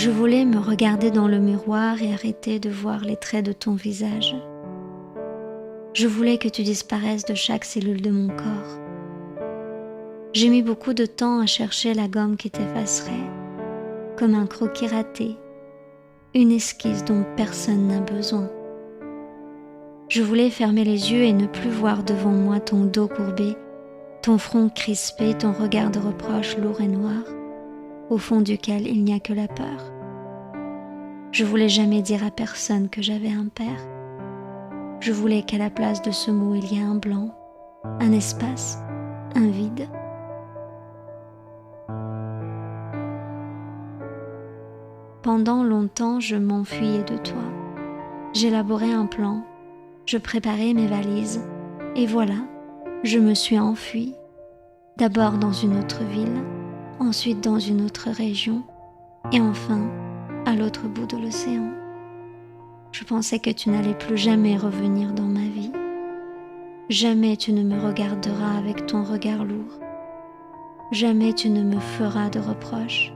Je voulais me regarder dans le miroir et arrêter de voir les traits de ton visage. Je voulais que tu disparaisses de chaque cellule de mon corps. J'ai mis beaucoup de temps à chercher la gomme qui t'effacerait, comme un croquis raté, une esquisse dont personne n'a besoin. Je voulais fermer les yeux et ne plus voir devant moi ton dos courbé, ton front crispé, ton regard de reproche lourd et noir, au fond duquel il n'y a que la peur. Je voulais jamais dire à personne que j'avais un père. Je voulais qu'à la place de ce mot il y ait un blanc, un espace, un vide. Pendant longtemps, je m'enfuyais de toi. J'élaborais un plan, je préparais mes valises, et voilà, je me suis enfuie. D'abord dans une autre ville, ensuite dans une autre région, et enfin à l'autre bout de l'océan. Je pensais que tu n'allais plus jamais revenir dans ma vie. Jamais tu ne me regarderas avec ton regard lourd. Jamais tu ne me feras de reproches.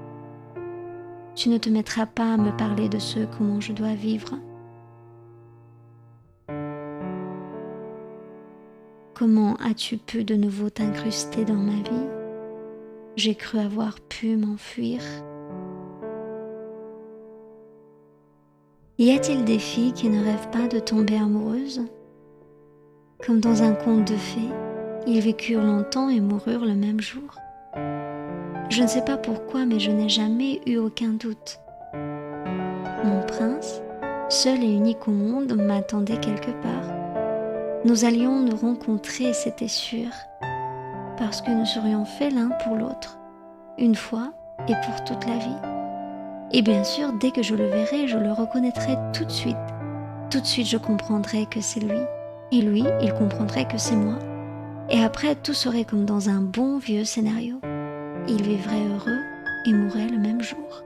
Tu ne te mettras pas à me parler de ce comment je dois vivre. Comment as-tu pu de nouveau t'incruster dans ma vie? J'ai cru avoir pu m'enfuir. Y a-t-il des filles qui ne rêvent pas de tomber amoureuses? Comme dans un conte de fées, ils vécurent longtemps et moururent le même jour. Je ne sais pas pourquoi, mais je n'ai jamais eu aucun doute. Mon prince, seul et unique au monde, m'attendait quelque part. Nous allions nous rencontrer, c'était sûr, parce que nous serions faits l'un pour l'autre, une fois et pour toute la vie. Et bien sûr, dès que je le verrai, je le reconnaîtrai tout de suite. Tout de suite, je comprendrai que c'est lui. Et lui, il comprendrait que c'est moi. Et après, tout serait comme dans un bon vieux scénario. Ils vivraient heureux et mourraient le même jour.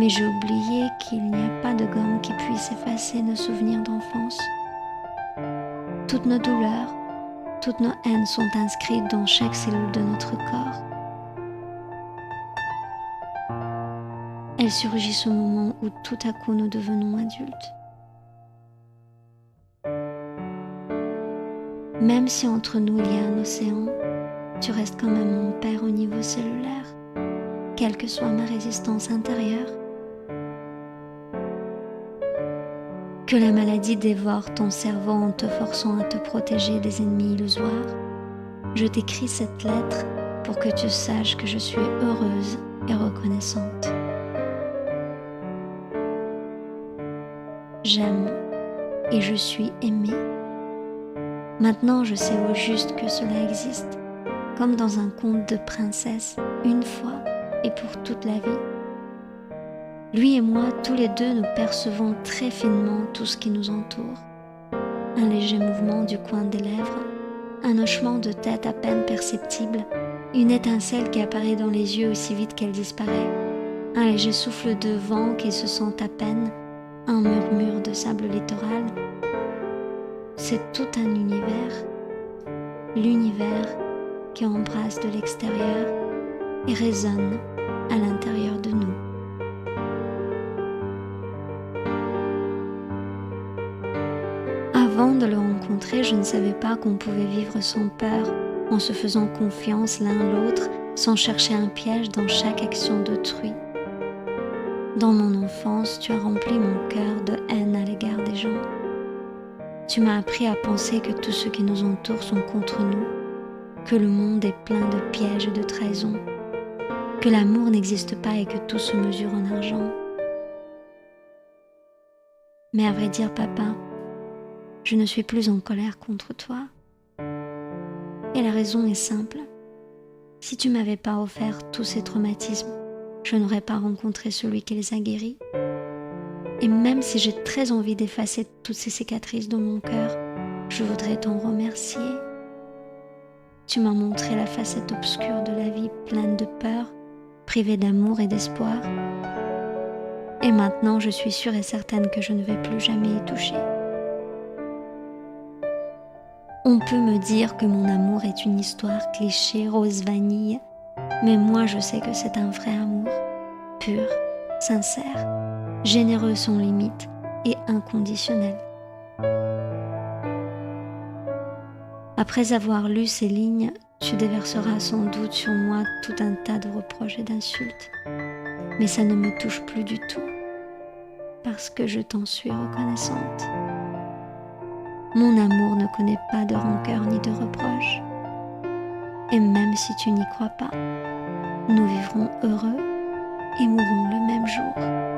Mais j'ai oublié qu'il n'y a pas de gomme qui puisse effacer nos souvenirs d'enfance. Toutes nos douleurs, toutes nos haines sont inscrites dans chaque cellule de notre corps. Elles surgissent au moment où tout à coup nous devenons adultes. Même si entre nous il y a un océan, tu restes quand même mon père au niveau cellulaire, quelle que soit ma résistance intérieure. Que la maladie dévore ton cerveau en te forçant à te protéger des ennemis illusoires, je t'écris cette lettre pour que tu saches que je suis heureuse et reconnaissante. J'aime et je suis aimée. Maintenant, je sais au juste que cela existe, comme dans un conte de princesse, une fois et pour toute la vie. Lui et moi, tous les deux, nous percevons très finement tout ce qui nous entoure. Un léger mouvement du coin des lèvres, un hochement de tête à peine perceptible, une étincelle qui apparaît dans les yeux aussi vite qu'elle disparaît, un léger souffle de vent qui se sent à peine, un murmure de sable littoral. C'est tout un univers, l'univers qui embrasse de l'extérieur et résonne à l'intérieur de nous. Avant de le rencontrer, je ne savais pas qu'on pouvait vivre sans peur, en se faisant confiance l'un l'autre, sans chercher un piège dans chaque action d'autrui. Dans mon enfance, tu as rempli mon cœur de haine à l'égard des gens. Tu m'as appris à penser que tous ceux qui nous entourent sont contre nous, que le monde est plein de pièges et de trahisons, que l'amour n'existe pas et que tout se mesure en argent. Mais à vrai dire, papa, je ne suis plus en colère contre toi. Et la raison est simple. Si tu m'avais pas offert tous ces traumatismes, je n'aurais pas rencontré celui qui les a guéris. Et même si j'ai très envie d'effacer toutes ces cicatrices dans mon cœur, je voudrais t'en remercier. Tu m'as montré la facette obscure de la vie pleine de peur, privée d'amour et d'espoir. Et maintenant, je suis sûre et certaine que je ne vais plus jamais y toucher. On peut me dire que mon amour est une histoire cliché, rose vanille, mais moi je sais que c'est un vrai amour, pur, sincère, généreux sans limite et inconditionnel. Après avoir lu ces lignes, tu déverseras sans doute sur moi tout un tas de reproches et d'insultes. Mais ça ne me touche plus du tout, parce que je t'en suis reconnaissante. Mon amour ne connaît pas de rancœur ni de reproches. Et même si tu n'y crois pas, nous vivrons heureux et mourrons le même jour.